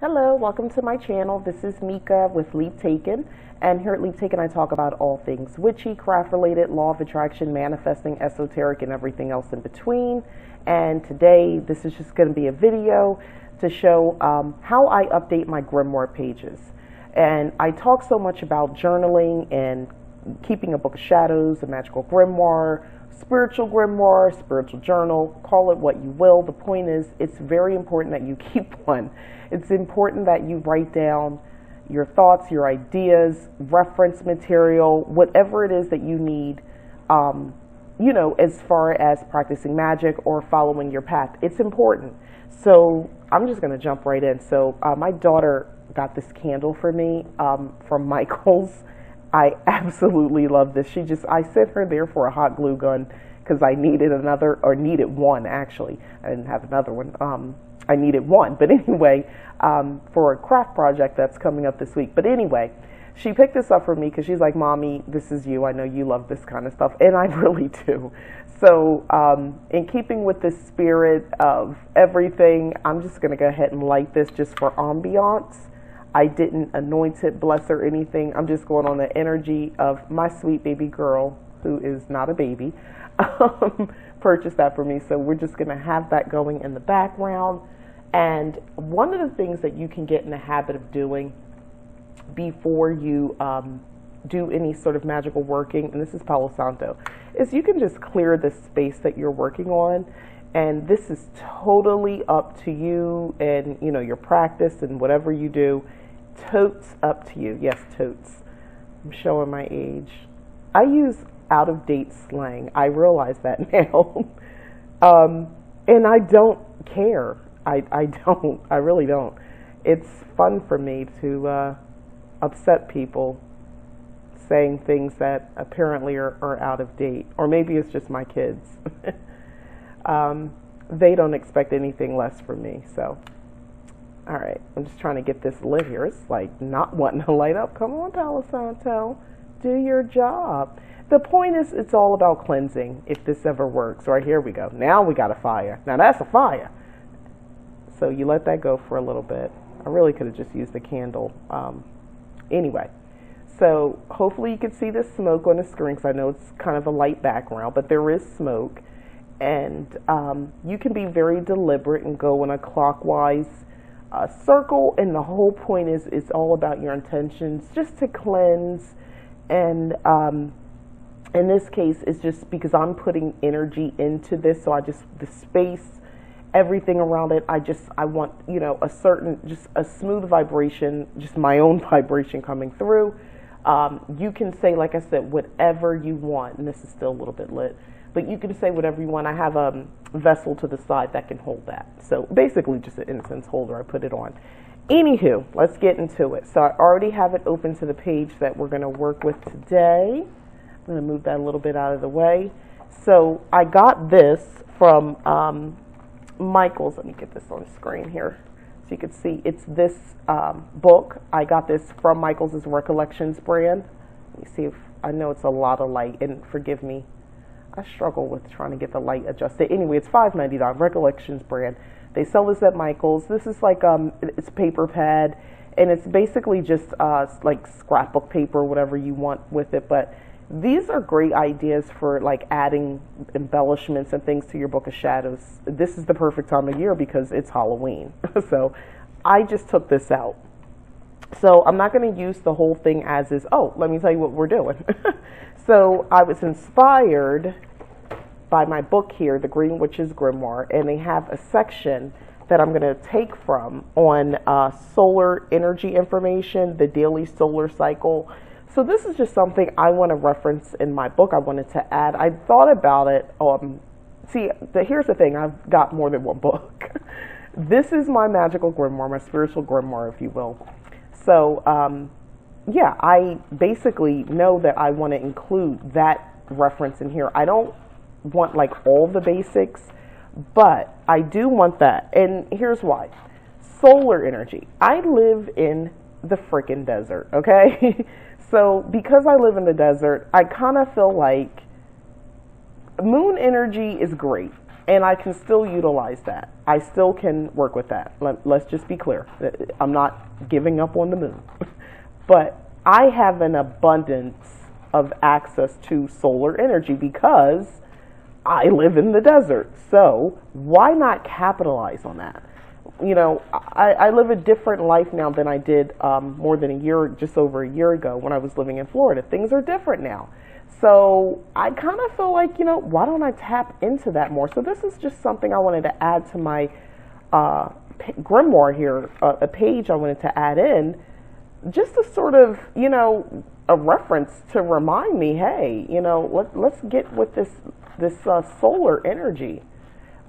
Hello, welcome to my channel. This is Mika with Leap Taken, and here at Leap Taken I talk about all things witchy, craft related, law of attraction, manifesting, esoteric, and everything else in between. And today this is just going to be a video to show how I update my Grimoire pages. And I talk so much about journaling and keeping a book of shadows, a magical grimoire, spiritual journal, call it what you will. The point is, it's very important that you keep one. It's important that you write down your thoughts, your ideas, reference material, whatever it is that you need, as far as practicing magic or following your path. It's important. So I'm just going to jump right in. So my daughter got this candle for me from Michael's. I absolutely love this. I sent her there for a hot glue gun because I needed needed one actually. I didn't have another one. I needed one, but anyway, for a craft project that's coming up this week. But anyway, she picked this up for me because she's like, Mommy, this is you. I know you love this kind of stuff, and I really do. So in keeping with the spirit of everything, I'm just going to go ahead and light this just for ambiance. I didn't anoint it, bless or anything. I'm just going on the energy of my sweet baby girl, who is not a baby, purchased that for me. So we're just going to have that going in the background. And one of the things that you can get in the habit of doing before you do any sort of magical working, and this is Palo Santo, is you can just clear the space that you're working on. And this is totally up to you and, your practice and whatever you do. Totes up to you. Yes, totes. I'm showing my age. I use out-of-date slang. I realize that now. And I don't care. I don't. I really don't. It's fun for me to upset people saying things that apparently are out of date. Or maybe it's just my kids. They don't expect anything less from me. So, all right, I'm just trying to get this lit here. It's like not wanting to light up. Come on, Palo Santo, do your job. The point is, it's all about cleansing, if this ever works. Right, here we go. Now we got a fire. Now that's a fire. So you let that go for a little bit. I really could have just used the candle. Anyway, so hopefully you can see the smoke on the screen, because I know it's kind of a light background, but there is smoke. And you can be very deliberate and go in a clockwise circle. And the whole point is, it's all about your intentions, just to cleanse. And in this case, it's just because I'm putting energy into this. So the space, everything around it, I want, a certain, just a smooth vibration, just my own vibration coming through. You can say, like I said, whatever you want. And this is still a little bit lit. But you can say whatever you want. I have a vessel to the side that can hold that. So basically just an incense holder. I put it on. Anywho, let's get into it. So I already have it open to the page that we're going to work with today. I'm going to move that a little bit out of the way. So I got this from Michael's. Let me get this on the screen here so you can see. It's this book. I got this from Michael's Recollections brand. Let me see if I know it's a lot of light, and forgive me. I struggle with trying to get the light adjusted. Anyway, it's $5.99, Recollections brand. They sell this at Michael's. This is like, it's paper pad, and it's basically just like scrapbook paper, whatever you want with it. But these are great ideas for like adding embellishments and things to your book of shadows. This is the perfect time of year because it's Halloween. So I just took this out. So I'm not going to use the whole thing as is. Oh, let me tell you what we're doing. So I was inspired by my book here, The Green Witch's Grimoire, and they have a section that I'm going to take from on solar energy information, the daily solar cycle. So this is just something I want to reference in my book. I wanted to add. I thought about it. Here's the thing. I've got more than one book. This is my magical grimoire, my spiritual grimoire, if you will. So, yeah, I basically know that I want to include that reference in here. I don't want like all the basics, but I do want that. And here's why. Solar energy. I live in the freaking desert, okay? So because I live in the desert, I kind of feel like moon energy is great. And I can still utilize that. I still can work with that. Let's just be clear. I'm not giving up on the moon. But I have an abundance of access to solar energy because I live in the desert. So why not capitalize on that? You know, I live a different life now than I did more than a year, just over a year ago when I was living in Florida. Things are different now. So I kind of feel like, you know, why don't I tap into that more? So this is just something I wanted to add to my Grimoire here, a page I wanted to add in, just to sort of, you know, a reference to remind me, hey, you know, let's get with this solar energy.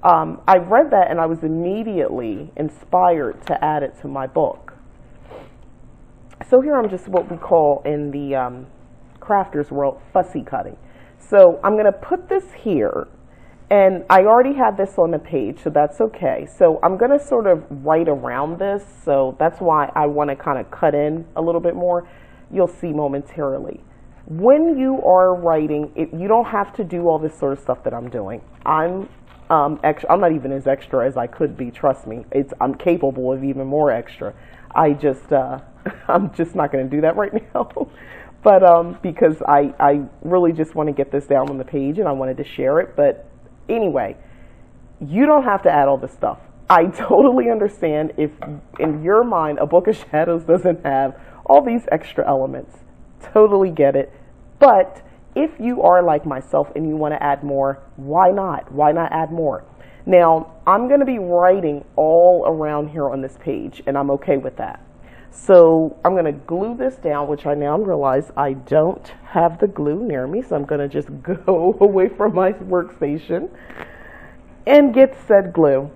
I read that and I was immediately inspired to add it to my book. So here I'm just what we call in the crafters world fussy cutting. So I'm going to put this here, and I already had this on the page, so that's okay. So I'm going to sort of write around this, so that's why I want to kind of cut in a little bit more. You'll see momentarily. When you are writing, you don't have to do all this sort of stuff that I'm doing. I'm not even as extra as I could be, trust me. I'm capable of even more extra. I'm just not going to do that right now. But because I really just want to get this down on the page and I wanted to share it. But anyway, you don't have to add all this stuff. I totally understand if in your mind a Book of Shadows doesn't have all these extra elements. Totally get it. But if you are like myself and you want to add more, why not? Why not add more? Now, I'm going to be writing all around here on this page, and I'm okay with that. So I'm going to glue this down, which I now realize I don't have the glue near me, so I'm going to just go away from my workstation and get said glue.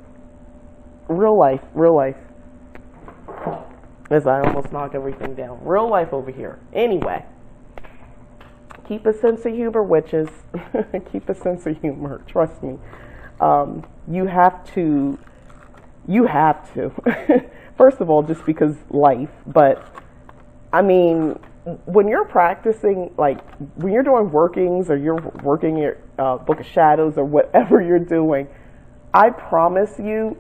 Real life, real life. As I almost knock everything down. Real life over here. Anyway, keep a sense of humor, witches. Keep a sense of humor. Trust me. You have to. First of all, just because life, but I mean, when you're practicing, like when you're doing workings or you're working your Book of Shadows or whatever you're doing, I promise you,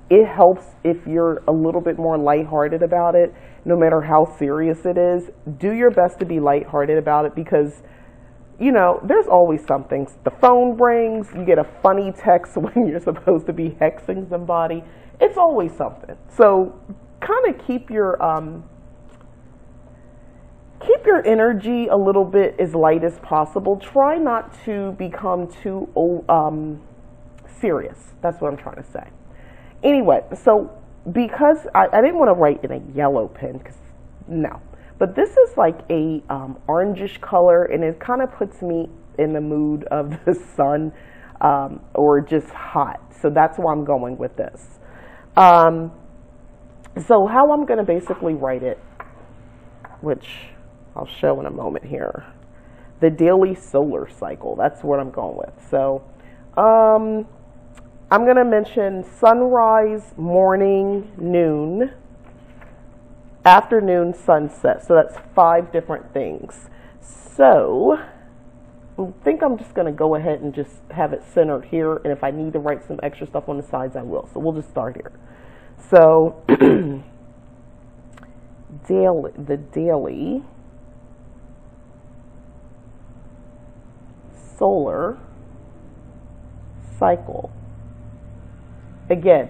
it helps if you're a little bit more lighthearted about it, no matter how serious it is. Do your best to be lighthearted about it because, you know, there's always something. The phone rings, you get a funny text when you're supposed to be hexing somebody. It's always something. So kind of keep your energy a little bit as light as possible. Try not to become too serious. That's what I'm trying to say. Anyway, so because I didn't want to write in a yellow pen, because no. But this is like a orangish color, and it kind of puts me in the mood of the sun or just hot. So that's why I'm going with this. So how I'm going to basically write it, which I'll show in a moment here, the daily solar cycle. That's what I'm going with. So I'm going to mention sunrise, morning, noon, afternoon, sunset. So that's 5 different things. So I think I'm just going to go ahead and just have it centered here. And if I need to write some extra stuff on the sides, I will. So we'll just start here. So the daily solar cycle. Again,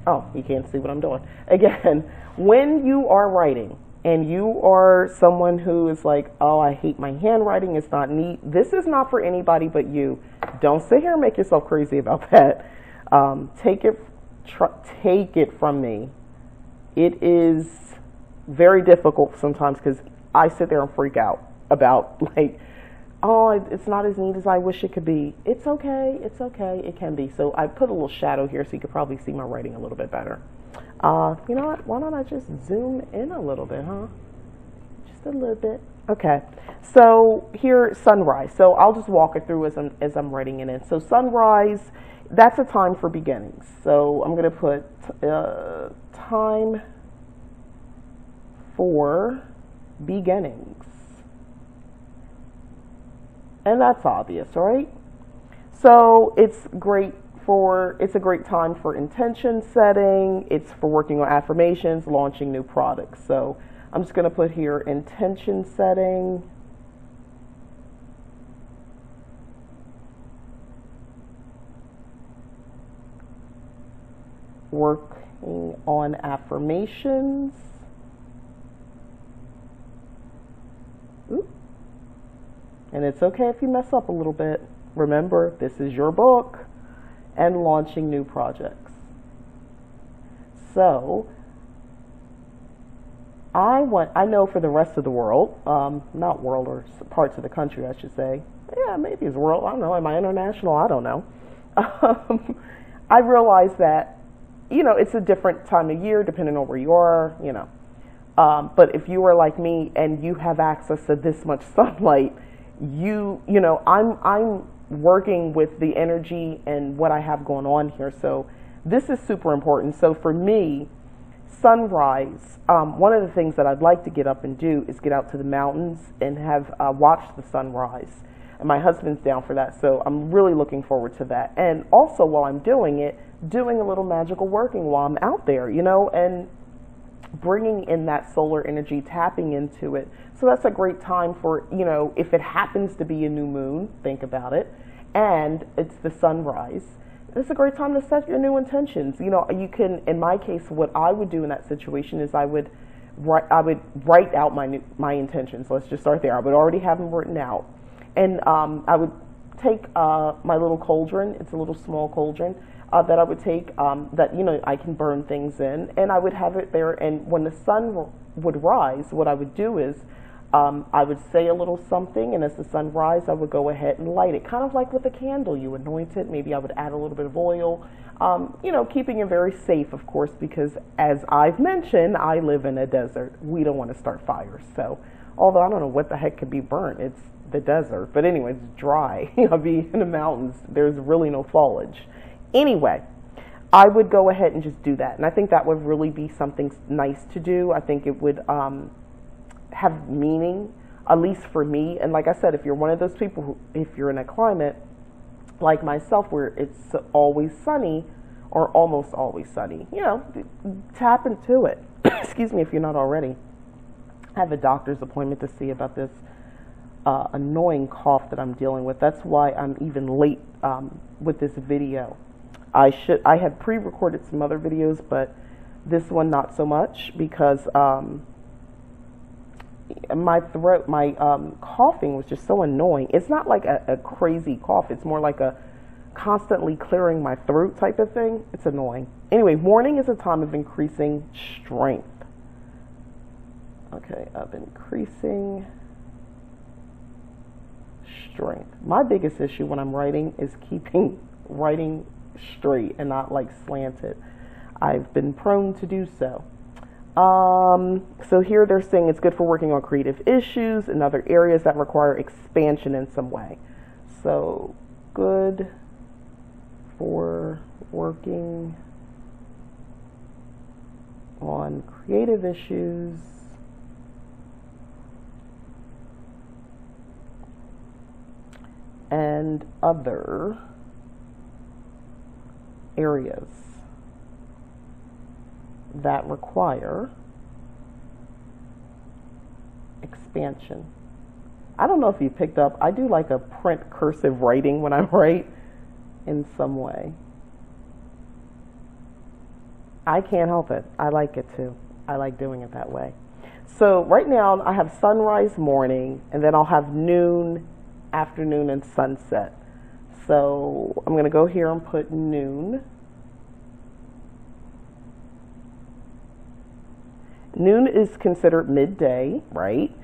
oh, you can't see what I'm doing. Again, when you are writing and you are someone who is like, oh, I hate my handwriting, it's not neat. This is not for anybody but you. Don't sit here and make yourself crazy about that. Take it from me. It is very difficult sometimes because I sit there and freak out about like, oh, it's not as neat as I wish it could be. It's okay. It's okay. It can be. So I put a little shadow here so you could probably see my writing a little bit better. You know what? Why don't I just zoom in a little bit, huh? Just a little bit. Okay. So here, sunrise. So I'll just walk it through as I'm writing it in. So sunrise, that's a time for beginnings. So I'm going to put time for beginnings. And that's obvious, right? So it's great it's a great time for intention setting. It's for working on affirmations, launching new products. So I'm just going to put here intention setting. Working on affirmations. Ooh. And it's okay if you mess up a little bit. Remember, this is your book. And launching new projects. So, I know for the rest of the world, not world, or parts of the country, I should say. Yeah, maybe it's world. I don't know. Am I international? I don't know. I realize that, it's a different time of year depending on where you are, But if you are like me and you have access to this much sunlight, I'm working with the energy and what I have going on here. So this is super important. So for me, sunrise, one of the things that I'd like to get up and do is get out to the mountains and have watch the sunrise. And my husband's down for that. So I'm really looking forward to that. And also while I'm doing it, doing a little magical working while I'm out there, and bringing in that solar energy, tapping into it. So that's a great time for, if it happens to be a new moon, think about it, and it's the sunrise, it's a great time to set your new intentions. You can, in my case, what I would do in that situation is I would write out my intentions. Let's just start there. I would already have them written out. And I would take my little cauldron, it's a little small cauldron, that I would take that, I can burn things in, and I would have it there. And when the sun would rise, what I would do is I would say a little something, and as the sun rises, I would go ahead and light it, kind of like with a candle. You anoint it. Maybe I would add a little bit of oil, keeping it very safe, of course, because as I've mentioned, I live in a desert. We don't want to start fires. So, although I don't know what the heck could be burnt, it's the desert. But anyway, it's dry. I'll be in the mountains. There's really no foliage. Anyway, I would go ahead and just do that. And I think that would really be something nice to do. I think it would have meaning, at least for me. And like I said, if you're one of those people who, if you're in a climate like myself where it's always sunny or almost always sunny, tap into it. Excuse me if you're not already. I have a doctor's appointment to see about this annoying cough that I'm dealing with. That's why I'm even late with this video. I had pre-recorded some other videos, but this one not so much because my throat, my coughing was just so annoying. It's not like a crazy cough. It's more like a constantly clearing my throat type of thing. It's annoying. Anyway, morning is a time of increasing strength. Okay, of increasing strength. My biggest issue when I'm writing is keeping writing straight and not like slanted. I've been prone to do so. So here they're saying it's good for working on creative issues and other areas that require expansion in some way. So good for working on creative issues and other areas that require expansion. I don't know if you picked up, I do like a print cursive writing when I write in some way. I can't help it. I like it too. I like doing it that way. So right now I have sunrise morning, and then I'll have noon, afternoon, and sunset. So I'm going to go here and put noon. Noon is considered midday, right?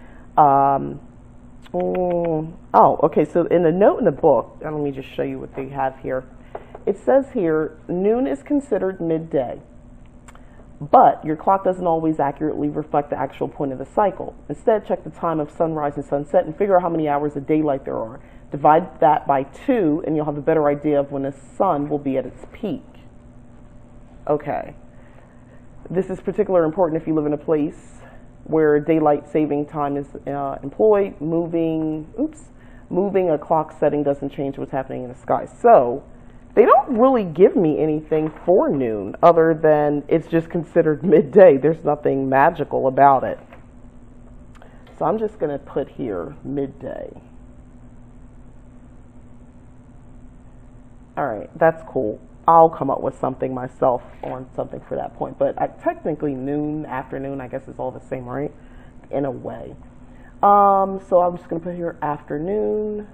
Okay, so in the note in the book, let me just show you what they have here. It says here, noon is considered midday, but your clock doesn't always accurately reflect the actual point of the cycle. Instead, check the time of sunrise and sunset and figure out how many hours of daylight there are. Divide that by 2, and you'll have a better idea of when the sun will be at its peak. Okay. This is particularly important if you live in a place where daylight saving time is employed. Moving a clock setting doesn't change what's happening in the sky. So They don't really give me anything for noon other than it's just considered midday. There's nothing magical about it. So I'm just going to put here midday. All right, that's cool. I'll come up with something myself on something for that point. But technically noon, afternoon, I guess it's all the same, right? In a way. So I'm just going to put here afternoon.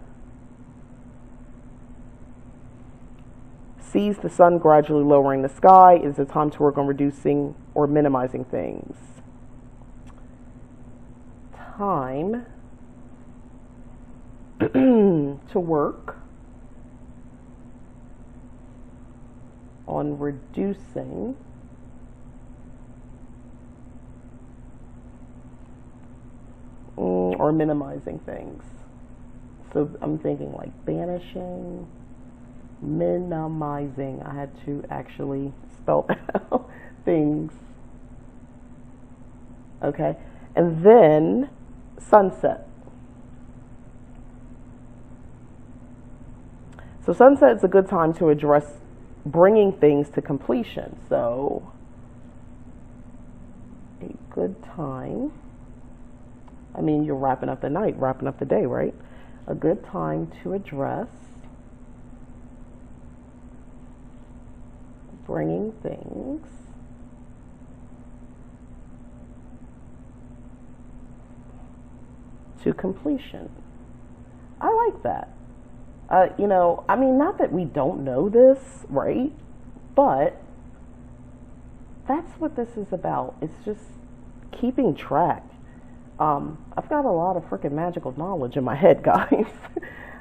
Sees the sun gradually lowering the sky. It is a time to work on reducing or minimizing things. Time to work on reducing or minimizing things. So I'm thinking like banishing, minimizing. I had to actually spell out things. Okay, and then sunset. So sunset is a good time to address bringing things to completion. So a good time, I mean, you're wrapping up the night, wrapping up the day, right? A good time to address bringing things to completion. I like that. You know, I mean, not that we don't know this, right? But that's what this is about. It's just keeping track. I've got a lot of freaking magical knowledge in my head, guys.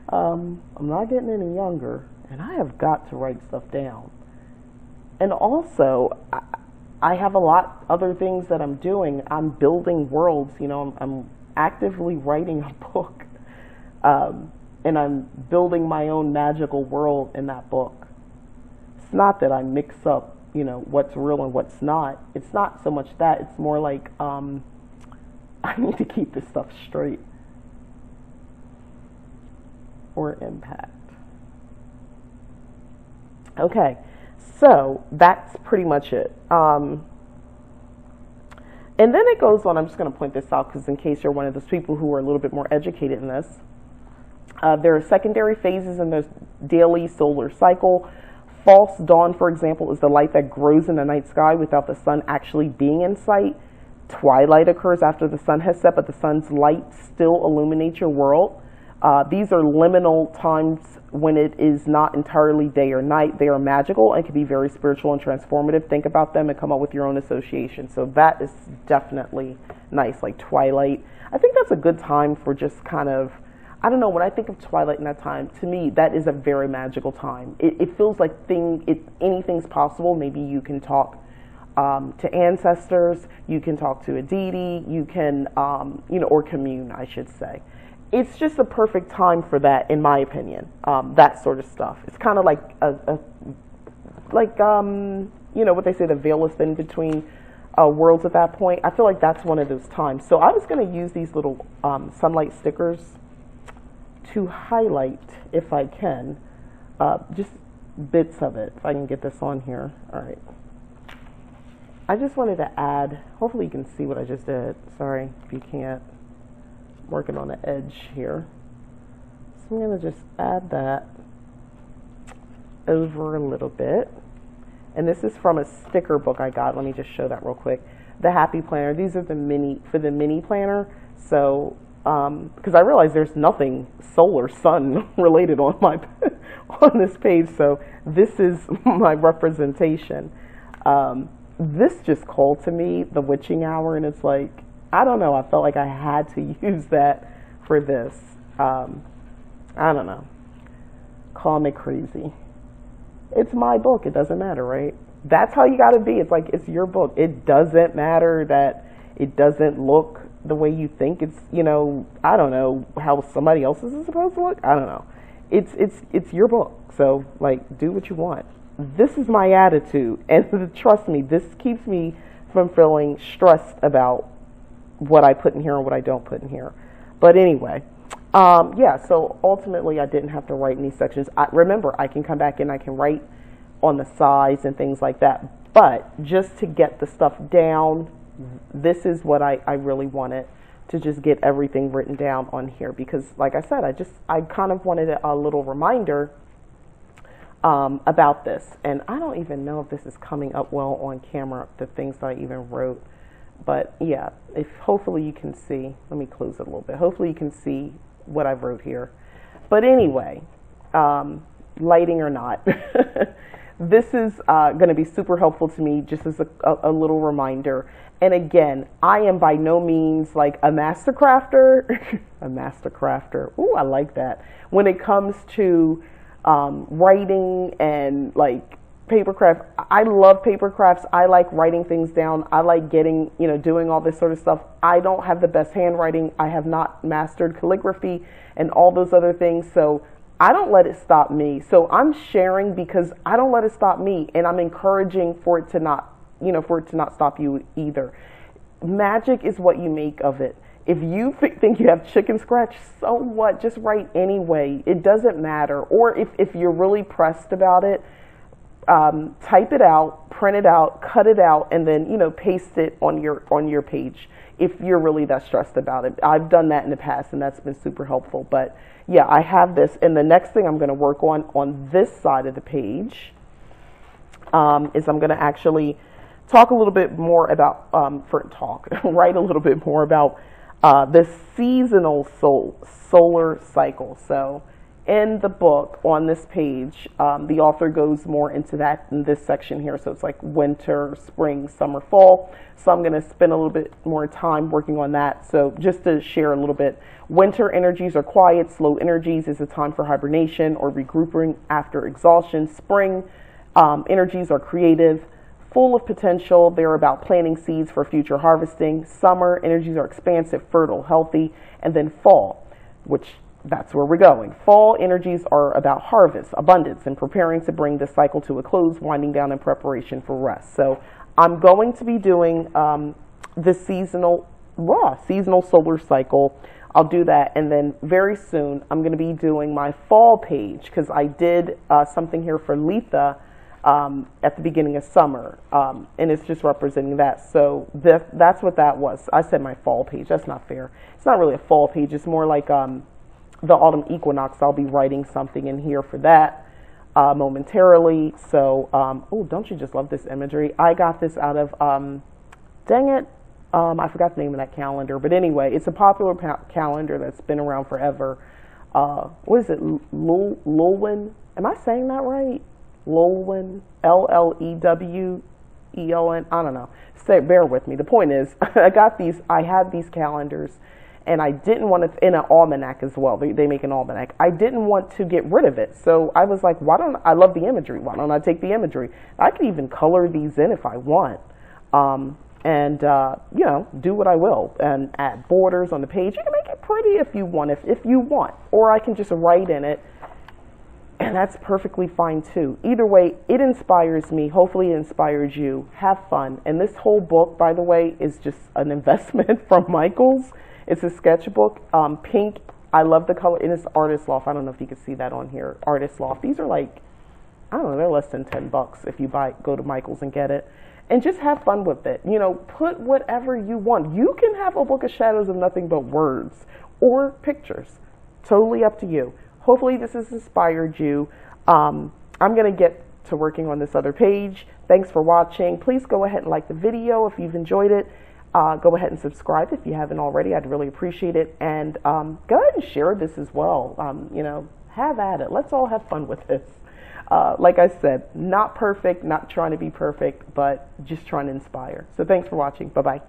I'm not getting any younger, and I have got to write stuff down. And also, I have a lot other things that I'm doing. I'm building worlds. You know, I'm actively writing a book. And I'm building my own magical world in that book. It's not that I mix up, you know, what's real and what's not. It's not so much that. It's more like I need to keep this stuff straight. Or impact. Okay, so that's pretty much it. And then it goes on. I'm just going to point this out because in case you're one of those people who are a little bit more educated in this. There are secondary phases in the daily solar cycle. False dawn, for example, is the light that grows in the night sky without the sun actually being in sight. Twilight occurs after the sun has set, but the sun's light still illuminates your world. These are liminal times when it is not entirely day or night. They are magical and can be very spiritual and transformative. Think about them and come up with your own association. So that is definitely nice, like twilight. I think that's a good time for just kind of, I don't know, when I think of twilight in that time, to me, that is a very magical time. It feels like anything's possible. Maybe you can talk to ancestors, you can talk to a deity, you can, you know, or commune, I should say. It's just a perfect time for that, in my opinion, that sort of stuff. It's kind of like, you know, what they say, the veil is thin between worlds at that point. I feel like that's one of those times. So I was going to use these little sunlight stickers to highlight, if I can, just bits of it, if I can get this on here. All right. I just wanted to add, hopefully you can see what I just did. Sorry if you can't. I'm working on the edge here. So I'm going to just add that over a little bit. And this is from a sticker book I got. Let me just show that real quick. The Happy Planner. These are the mini planner. So because I realize there's nothing solar sun related on my on this page, so this is my representation. This just called to me the witching hour, and it's like, I don't know, I felt like I had to use that for this. I don't know, call me crazy. It's my book, it doesn't matter, right? That's how you gotta be. It's like, it's your book. It doesn't matter that it doesn't look the way you think it's, you know, I don't know how somebody else's is supposed to look. I don't know. It's your book. So like, do what you want. This is my attitude. And trust me, this keeps me from feeling stressed about what I put in here and what I don't put in here. But anyway, Yeah, so ultimately I didn't have to write any sections. Remember, I can come back and I can write on the sides and things like that. But just to get the stuff down, this is what I really wanted, to just get everything written down on here. Because like I said, I kind of wanted a little reminder about this. And I don't even know if this is coming up well on camera, the things that I even wrote. But yeah, hopefully you can see, let me close it a little bit. Hopefully you can see what I wrote here. But anyway, lighting or not, this is going to be super helpful to me, just as a little reminder. And again, I am by no means like a master crafter, a master crafter. Ooh, I like that. When it comes to writing and like paper craft, I love paper crafts. I like writing things down. I like getting, doing all this sort of stuff. I don't have the best handwriting. I have not mastered calligraphy and all those other things. So I don't let it stop me. So I'm sharing because I don't let it stop me, and I'm encouraging for it to not, for it to not stop you either. Magic is what you make of it. If you think you have chicken scratch, so what? Just write anyway. It doesn't matter. Or if you're really pressed about it, type it out, print it out, cut it out, and then paste it on your page if you're really that stressed about it. I've done that in the past, and that's been super helpful. But yeah, I have this, and the next thing I'm going to work on this side of the page is I'm going to actually talk a little bit more about write a little bit more about the seasonal solar cycle. So in the book, on this page, the author goes more into that in this section here. So it's like winter, spring, summer, fall. So I'm going to spend a little bit more time working on that. So just to share a little bit, winter energies are quiet. Slow energies is a time for hibernation or regrouping after exhaustion. Spring energies are creative, full of potential. They're about planting seeds for future harvesting. Summer energies are expansive, fertile, healthy. And then fall, which that's where we're going. Fall energies are about harvest, abundance, and preparing to bring the cycle to a close, winding down in preparation for rest. So I'm going to be doing the seasonal solar cycle. I'll do that, and then very soon I'm going to be doing my fall page, because I did something here for Letha at the beginning of summer, and it's just representing that. So that's what that was. I said my fall page. That's not fair. It's not really a fall page. It's more like the autumn equinox. I'll be writing something in here for that momentarily. So, oh, don't you just love this imagery? I got this out of, dang it, I forgot the name of that calendar. But anyway, it's a popular calendar that's been around forever. What is it, Lulwin? Am I saying that right? Lulwin, Lleweon. I don't know. Bear with me. The point is, I had these calendars, and I didn't want to, in an almanac as well. They make an almanac. I didn't want to get rid of it. So I was like, I love the imagery. Why don't I take the imagery? I could even color these in if I want. And do what I will and add borders on the page. You can make it pretty if you want, or I can just write in it. And that's perfectly fine too. Either way, it inspires me. Hopefully it inspires you. Have fun. And this whole book, by the way, is just an investment from Michaels. It's a sketchbook. Pink, I love the color. And it's Artist Loft. I don't know if you can see that on here. Artist Loft. These are like, I don't know, they're less than $10 if you go to Michaels and get it. And just have fun with it. Put whatever you want. You can have a book of shadows of nothing but words or pictures. Totally up to you. Hopefully this has inspired you. I'm going to get to working on this other page. Thanks for watching. Please go ahead and like the video if you've enjoyed it. Go ahead and subscribe if you haven't already. I'd really appreciate it. And go ahead and share this as well. Have at it. Let's all have fun with this. Like I said, not perfect, not trying to be perfect, but just trying to inspire. So thanks for watching. Bye-bye.